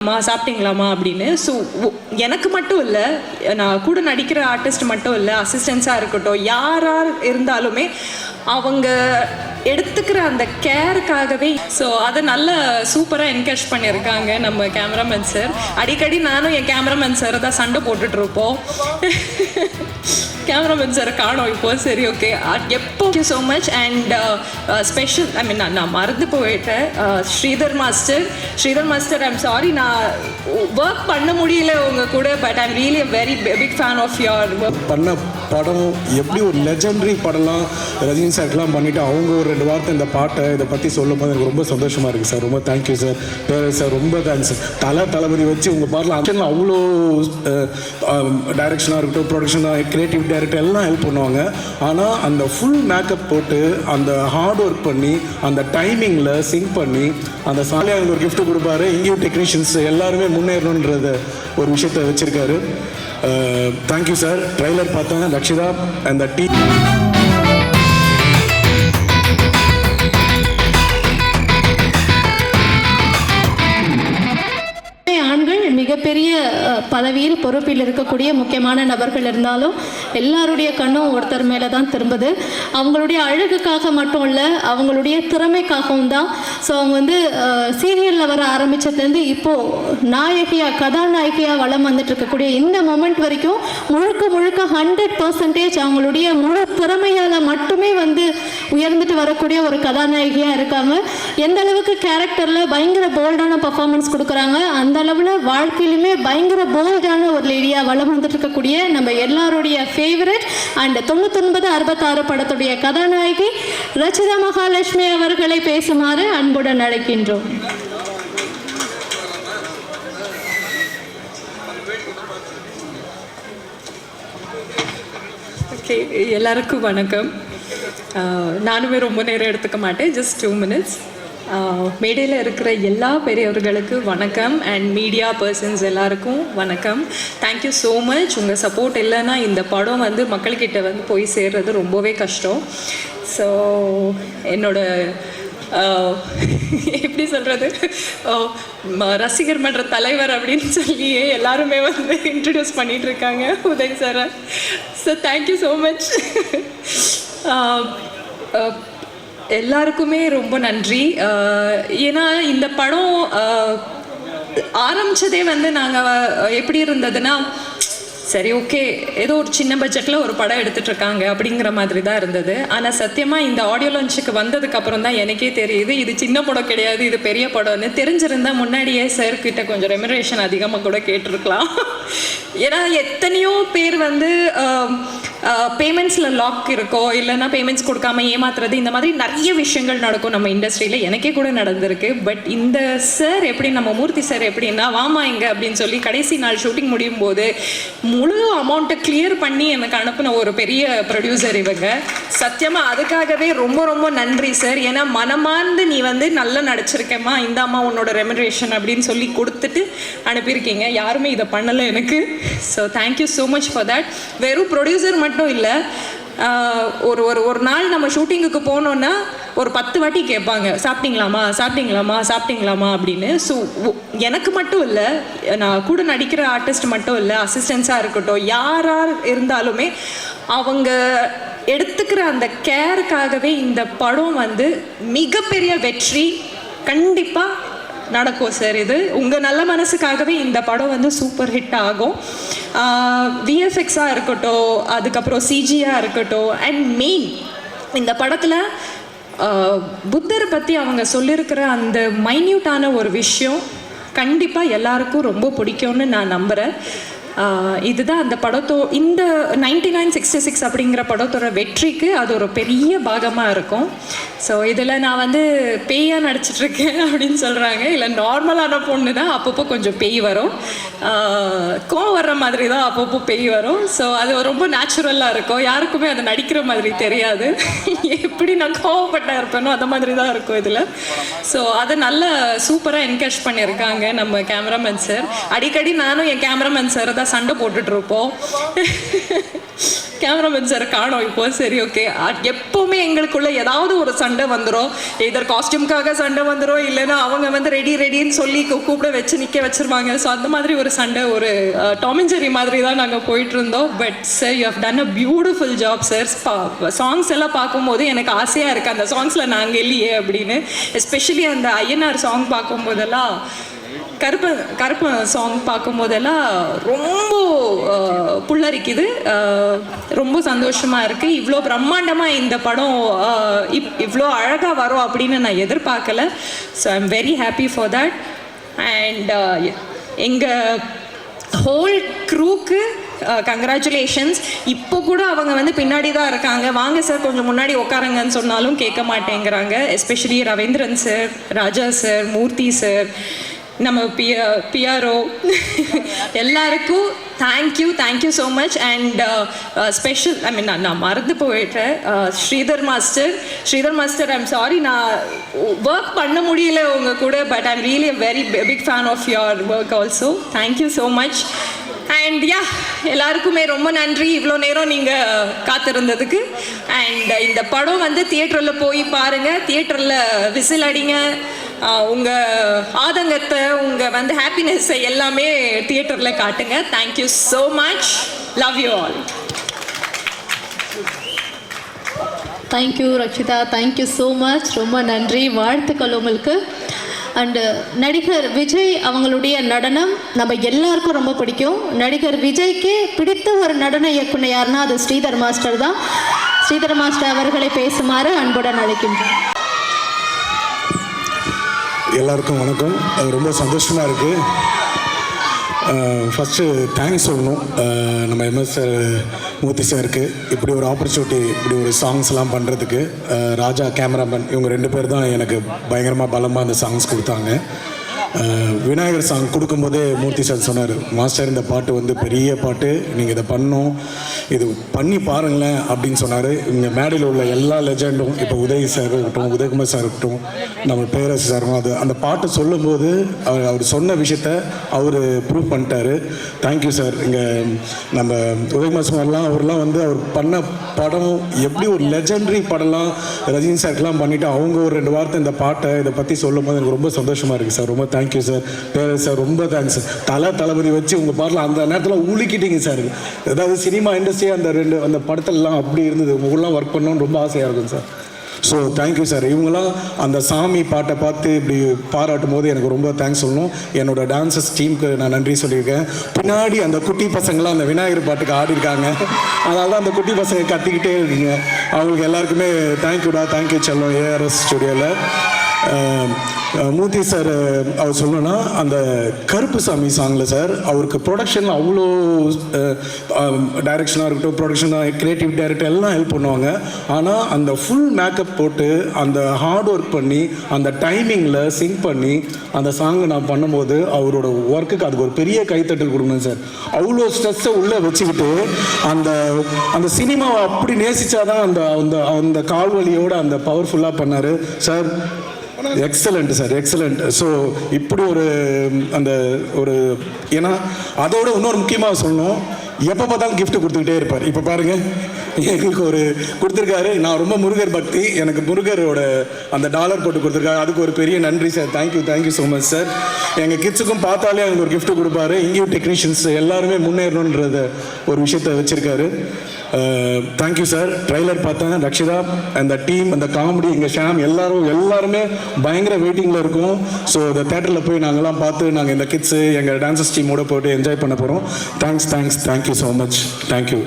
சாப்பிட்டீங்களாமா அப்படின்னு. ஸோ எனக்கு மட்டும் இல்லை, நான் கூட நடிக்கிற ஆர்டிஸ்ட் மட்டும் இல்லை, அசிஸ்டன்ஸாக இருக்கட்டும், யாராக இருந்தாலுமே அவங்க எடுத்துக்கிற அந்த கேருக்காகவே ஸோ அதை நல்ல சூப்பராக என்கரேஜ் பண்ணியிருக்காங்க நம்ம கேமராமேன் சார். அடிக்கடி நானும் என் கேமராமேன் சாரை தான் சண்டை போட்டுட்ருப்போம். கேமராமேன் சாரை காணோம் இப்போ. சரி, ஓகே, எப்போ ஸோ மச். அண்ட் ஸ்பெஷல் நான் மறந்து போயிட்டேன், ஸ்ரீதர் மாஸ்டர் ஐம் சாரி, நான் ஒர்க் பண்ண முடியல உங்கள் கூட, but I'm really very big fan of your work. பண்ண படம் எப்படி ஒரு லெஜெண்டரி படம்லாம் ரஜினி சார்க்கெலாம் பண்ணிவிட்டு அவங்க ஒரு 2 வார்த்தை இந்த பாட்டை இதை பற்றி சொல்லும் போது எனக்கு ரொம்ப சந்தோஷமாக இருக்குது சார். ரொம்ப தேங்க்யூ சார். சார் ரொம்ப தேங்க்ஸ். தளபதி வச்சு உங்கள் பாட்டில் ஆக்ஷனில் அவ்வளோ டைரக்ஷனாக இருக்கட்டும், ப்ரொடக்ஷனாக, கிரியேட்டிவ் டைரக்டர் எல்லாம் ஹெல்ப் பண்ணுவாங்க. ஆனால் அந்த ஃபுல் மேக்கப் போட்டு அந்த ஹார்ட் ஒர்க் பண்ணி அந்த டைமிங்கில் சிங்க் பண்ணி அந்த சாலையாக ஒரு கிஃப்ட் கொடுப்பாரு. இங்கேயும் டெக்னீஷியன்ஸ் எல்லாருமே முன்னேறணுன்றத ஒரு விஷயத்தை வச்சுருக்காரு. Thank you sir. ட்ரைலர் பார்த்தேன், லக்ஷிதா அந்த ஆண்கள் மிகப்பெரிய பதவியில் பொறுப்பில் இருக்கக்கூடிய முக்கியமான நபர்கள் இருந்தாலும் எல்லாருடைய கண்ணும் ஒருத்தர் மேலே தான் திரும்புது. அவங்களுடைய அழகுக்காக மட்டும் இல்லை, அவங்களுடைய திறமைக்காகவும் தான். ஸோ அவங்க சீரியலில் வர ஆரம்பித்ததுலேருந்து இப்போது கதாநாயகியாக வளம் வந்துட்டு இருக்கக்கூடிய இந்த மொமெண்ட் வரைக்கும் முழுக்க 100% அவங்களுடைய முழு திறமையால் மட்டுமே உயர்ந்துட்டு வரக்கூடிய ஒரு கதாநாயகியாக இருக்காங்க. எந்த அளவுக்கு கேரக்டரில் பயங்கர போல்டான பர்ஃபார்மன்ஸ் கொடுக்குறாங்க, அந்த அளவில் வாழ்க்கையிலுமே பயங்கர போல்டான ஒரு லேடியாக வளம் வந்துட்டு இருக்கக்கூடிய நம்ம எல்லாருடைய ஃபேவரட் அண்ட் 9966 படத்துடைய கதாநாயகி ரச்சிதா மகாலட்சுமி அவர்களை பேசுமாறு அன்புடன் அழைக்கின்றோம். ஓகே, எல்லாருக்கும் வணக்கம். நானுமே ரொம்ப நேரம் எடுத்துக்க மாட்டேன், ஜஸ்ட் 2 minutes. மேடையில் இருக்கிற எல்லா பெரியவர்களுக்கு வணக்கம் அண்ட் மீடியா பர்சன்ஸ் எல்லாருக்கும் வணக்கம். Thank you so much. உங்கள் சப்போர்ட் இல்லைன்னா இந்த படம் மக்கள்கிட்ட போய் சேர்றது ரொம்பவே கஷ்டம். ஸோ என்னோட எப்படி சொல்கிறது, ரசிகர் மன்ற தலைவர் அப்படின்னு சொல்லியே எல்லாருமே இன்ட்ரடியூஸ் பண்ணிகிட்ருக்காங்க உதய் சாரை. So thank you so much. எல்லாருக்குமே ரொம்ப நன்றி. ஏன்னா இந்த படம் ஆரம்பித்ததே நாங்கள் எப்படி இருந்ததுன்னா, சரி ஓகே ஏதோ ஒரு சின்ன பட்ஜெட்டில் ஒரு படம் எடுத்துகிட்ருக்காங்க அப்படிங்கிற மாதிரி தான் இருந்தது. ஆனால் சத்தியமாக இந்த ஆடியோ லான்ச்சுக்கு வந்ததுக்கப்புறம் தான் எனக்கே தெரியுது இது சின்ன படம் கிடையாது, இது பெரிய படம்னு. தெரிஞ்சிருந்தால் முன்னாடியே சார்கிட்ட கொஞ்சம் ரெமுனரேஷன் அதிகமாக கூட கேட்டிருக்கலாம். ஏன்னா எத்தனையோ பேர் பேமெண்ட்ஸில் லாக் இருக்கோ, இல்லைன்னா பேமெண்ட்ஸ் கொடுக்காம ஏமாத்துறது, இந்த மாதிரி நிறைய விஷயங்கள் நடக்கும் நம்ம இண்டஸ்ட்ரியில். எனக்கே கூட நடந்திருக்கு. பட் இந்த சார் எப்படி, நம்ம மூர்த்தி சார் எப்படின்னா, வாமா இங்கே அப்படின்னு சொல்லி கடைசி நாள் ஷூட்டிங் முடியும் போது முழு அமௌண்ட்டை கிளியர் பண்ணி எனக்கு அனுப்பின ஒரு பெரிய ப்ரொடியூசர் இவங்க. சத்தியமாக அதுக்காகவே ரொம்ப நன்றி சார். ஏன்னா மனமார்ந்து நீ நல்லா நடிச்சிருக்கேம்மா, இந்த அம்மா உன்னோட ரெமுனரேஷன் அப்படின்னு சொல்லி கொடுத்துட்டு அனுப்பியிருக்கீங்க. யாருமே இதை பண்ணலை எனக்கு. So thank you so much for that. வெறும் ப்ரொடியூசர் மட்டும் இல்லை, ஒரு நாள் நம்ம ஷூட்டிங்குக்கு போனோன்னா ஒரு 10 வாட்டி கேட்பாங்க, சாப்பிட்டீங்களாமா அப்படின்னு. ஸோ எனக்கு மட்டும் இல்லை, நான் கூட நடிக்கிற ஆர்டிஸ்ட் மட்டும் இல்லை, அசிஸ்டன்ஸாக இருக்கட்டும், யாராக இருந்தாலுமே அவங்க எடுத்துக்கிற அந்த கேருக்காகவே இந்த படம் மிகப்பெரிய வெற்றி கண்டிப்பாக நடக்கும் சார். இது உங்கள் நல்ல மனசுக்காகவே இந்த படம் சூப்பர் ஹிட் ஆகும். விஎஃப்எக்ஸாக இருக்கட்டும், அதுக்கப்புறம் சிஜியாக இருக்கட்டும், அண்ட் மெயின் இந்த படத்தில் புத்தரை பற்றி அவங்க சொல்லியிருக்கிற அந்த மைன்யூட்டான ஒரு விஷயம் கண்டிப்பாக எல்லாருக்கும் ரொம்ப பிடிக்கும்னு நான் நம்புகிறேன். இதுதான் அந்த இந்த 9966 அப்படிங்கிற படத்தோட வெற்றிக்கு அது ஒரு பெரிய பாகமாக இருக்கும். ஸோ இதில் நான் பேயாக நடிச்சிட்ருக்கேன் அப்படின்னு சொல்கிறாங்க. இல்லை, நார்மலான பொண்ணு தான், அப்பப்போ கொஞ்சம் பேய் வரும், கோவம் வர்ற மாதிரி தான் அப்பப்போ பேய் வரும். ஸோ அது ரொம்ப நேச்சுரலாக இருக்கும், யாருக்குமே அது நடிக்கிற மாதிரி தெரியாது. எப்படி நான் கோவப்பட்டா இருப்பேனோ அந்த மாதிரி தான் இருக்கும் இதில். ஸோ அதை நல்ல சூப்பராக என்கரேஜ் பண்ணியிருக்காங்க நம்ம கேமராமேன் சார். அடிக்கடி நானும் என் கேமராமேன் சாரை தான் சண்டை போட்டுட்ருப்போம். கேமராமேன் சார் காணோம் இப்போ. சரி ஓகே, எப்போவுமே எங்களுக்குள்ள ஏதாவது ஒரு சண்டை வந்துடும். இதர் காஸ்டியூம்காக சண்டை வந்துடும், இல்லைன்னா அவங்க வந்து ரெடின்னு சொல்லி கூப்பிட வச்சு நிற்க வச்சிருவாங்க. ஸோ அந்த மாதிரி ஒரு சண்டை, ஒரு டாம் அண்ட் ஜெர்ரி மாதிரி தான் நாங்கள் போயிட்டு இருந்தோம். But sir you have done a beautiful job sir. Songs எல்லாம் பார்க்கும்போது எனக்கு ஆசையாக இருக்குது அந்த சாங்ஸில் நாங்கள் இல்லையே அப்படின்னு. எஸ்பெஷலி அந்த ஐயனார் சாங் பார்க்கும்போதெல்லாம், கருப்ப சாங் பார்க்கும்போதெல்லாம் ரொம்ப புல்லரிக்குது. ரொம்ப சந்தோஷமாக இருக்குது. இவ்வளோ பிரம்மாண்டமாக இந்த படம் இவ்வளோ அழகாக வரும் அப்படின்னு நான் எதிர்பார்க்கல. So I am very happy for that. And எங்கள் ஹோல் க்ரூக்கு கங்க்ராச்சுலேஷன்ஸ். இப்போ கூட அவங்க வந்து பின்னாடி தான் இருக்காங்க. வாங்க சார் கொஞ்சம் முன்னாடி உட்காருங்கன்னு சொன்னாலும் கேட்க மாட்டேங்கிறாங்க. Especially Ravindran sir, Raja sir, Murthy sir, நம்ம பிஆர்ஓ எல்லாருக்கும் thank you so much. And special, I mean நான் மறந்து போயிட்டேன், ஸ்ரீதர் மாஸ்டர் ஐம் சாரி, நான் ஒர்க் பண்ண முடியல உங்கள் கூட. But I'm really a very big fan of your work also. Thank you so much. And yeah, எல்லாருக்குமே ரொம்ப நன்றி இவ்வளோ நேரம் நீங்கள் காத்திருந்ததுக்கு. அண்ட் இந்த படம் வந்து தியேட்டரில் போய் பாருங்கள், தியேட்டரில் விசில் அடிங்க, உங்கள் ஆதங்கத்தை, உங்கள் வந்து ஹாப்பினஸ்ஸை எல்லாமே தியேட்டரில் காட்டுங்க. Thank you so much. Love you all. Thank you Rakshitha, thank you so much. ரொம்ப நன்றி, வாழ்த்துக்கள் உங்களுக்கு. அண்டு நடிகர் விஜய் அவங்களுடைய நடனம் நம்ம எல்லாருக்கும் ரொம்ப பிடிக்கும். நடிகர் விஜய்க்கு பிடித்த ஒரு நடன இயக்குனர் யாருன்னா அது ஸ்ரீதர் மாஸ்டர் தான். ஸ்ரீதர் மாஸ்டர் அவர்களை பேசுமாறு அன்புடன் அழைக்கின்றோம். எல்லாருக்கும் வணக்கம். ரொம்ப சந்தோஷமாக இருக்குது. ஃபஸ்ட்டு தேங்க்ஸ் சொல்லணும் நம்ம எம்எஸ் சார், மூர்த்தி சாருக்கு இப்படி ஒரு ஆப்பர்ச்சுனிட்டி, இப்படி ஒரு சாங்ஸ்லாம் பண்ணுறதுக்கு. ராஜா கேமராமேன் இவங்க 2 பேர் தான் எனக்கு பயங்கரமாக பலமாக அந்த சாங்ஸ் கொடுத்தாங்க. விநாயகர் சாங் கொடுக்கும்போதே மூர்த்தி சார் சொன்னார், மாஸ்டர் இந்த பாட்டு வந்து பெரிய பாட்டு, நீங்கள் இதை பண்ணணும், இது பண்ணி பாருங்களேன் அப்படின்னு சொன்னார். இங்கே மேடையில் உள்ள எல்லா லெஜெண்டும், இப்போ உதய் சார் இருக்கட்டும், உதயகுமார் சார் இருக்கட்டும், நம்ம பேரரசு சாரும், அது அந்த பாட்டு சொல்லும்போது அவர் சொன்ன விஷயத்த அவர் ப்ரூவ் பண்ணிட்டாரு. Thank you sir. இங்கே நம்ம உதயகுமார் சார்லாம் அவர்லாம் வந்து அவர் பண்ண படம் எப்படி ஒரு லெஜெண்டரி படம்லாம் ரஜினி சார்க்கெலாம் பண்ணிவிட்டு அவங்க ஒரு 2 வார்த்தை இந்த பாட்டை இதை பற்றி சொல்லும் போது எனக்கு ரொம்ப சந்தோஷமாக இருக்குது சார். ரொம்ப தேங்க்யூ சார். பேரரசு சார் ரொம்ப தேங்க்ஸ். தளபதி வச்சு உங்கள் பாட்டில் அந்த நேரத்தில் ஊழிக்கிட்டீங்க சார். ஏதாவது சினிமா இண்டஸ்ட்ரி அந்த படத்துலலாம் அப்படி இருந்தது. உங்களெலாம் ஒர்க் பண்ணணும்னு ரொம்ப ஆசையாக இருக்கும் சார். So thank you sir. இவங்களாம் அந்த சாமி பாட்டை பார்த்து இப்படி பாராட்டும் போது எனக்கு ரொம்ப தேங்க்ஸ் சொல்லணும். என்னோட டான்ஸஸ் டீமுக்கு நான் நன்றி சொல்லியிருக்கேன். பின்னாடி அந்த குட்டி பசங்களாம் அந்த விநாயகர் பாட்டுக்கு ஆடிருக்காங்க. அதனால தான் அந்த குட்டி பசங்க கத்திக்கிட்டே இருக்கீங்க. அவங்களுக்கு எல்லாருக்குமே தேங்க்யூடா, தேங்க்யூ செல்லம் ஏஆர்எஸ் ஸ்டுடியோவில். மூர்த்தி சார் அவர் சொல்லணும்னா அந்த கருப்பு சாமி சாங்கில் சார் அவருக்கு ப்ரொடக்ஷனில் அவ்வளோ டைரக்ஷனாக இருக்கட்டும், ப்ரொடக்ஷன் கிரியேட்டிவ் டைரக்டர் எல்லாம் ஹெல்ப் பண்ணுவாங்க. ஆனால் அந்த ஃபுல் மேக்கப் போட்டு அந்த ஹார்ட் ஒர்க் பண்ணி அந்த டைமிங்கில் சிங்க் பண்ணி அந்த சாங்கை நான் பண்ணும்போது அவரோட ஒர்க்குக்கு அதுக்கு ஒரு பெரிய கைத்தட்டல் கொடுக்கணும் சார். அவ்வளோ ஸ்ட்ரெஸ்ஸை உள்ளே வச்சுக்கிட்டு அந்த அந்த சினிமாவை அப்படி நேசித்தாதான் அந்த அந்த அந்த கால்வலியோடு அந்த பவர்ஃபுல்லாக பண்ணார் sir. Excellent sir, excellent. So இப்படி ஒரு அந்த ஒரு, ஏன்னா அதோட இன்னொரு முக்கியமாக சொல்லணும், எப்போ பார்த்தாலும் கிஃப்ட் கொடுத்துக்கிட்டே இருப்பார். இப்போ பாருங்கள், எங்களுக்கு ஒரு கொடுத்துருக்காரு. நான் ரொம்ப முருகர் பக்தி, எனக்கு முருகரோட அந்த டாலர் போட்டு கொடுத்துருக்காரு. அதுக்கு ஒரு பெரிய நன்றி sir. Thank you so much sir. எங்கள் கிட்ஸுக்கும் பார்த்தாலே அவங்க ஒரு கிஃப்ட் கொடுப்பாரு. இங்கேயும் டெக்னீஷியன்ஸ் எல்லாருமே முன்னேறணுன்றத ஒரு விஷயத்தை வச்சுருக்காரு. Thank you sir. ட்ரைலர் பார்த்தேன், ரக்ஷிதா அந்த டீம், அந்த காமெடி, எங்கள் ஷாம் எல்லாருமே பயங்கர வெயிட்டிங்கில் இருக்கும். ஸோ இந்த தேட்டரில் போய் நாங்கள்லாம் பார்த்து நாங்கள் இந்த கிட்ஸு எங்கள் டான்ஸஸ் டீமோடு போட்டு என்ஜாய் பண்ண போகிறோம். Thank you so much. தேங்க்யூ.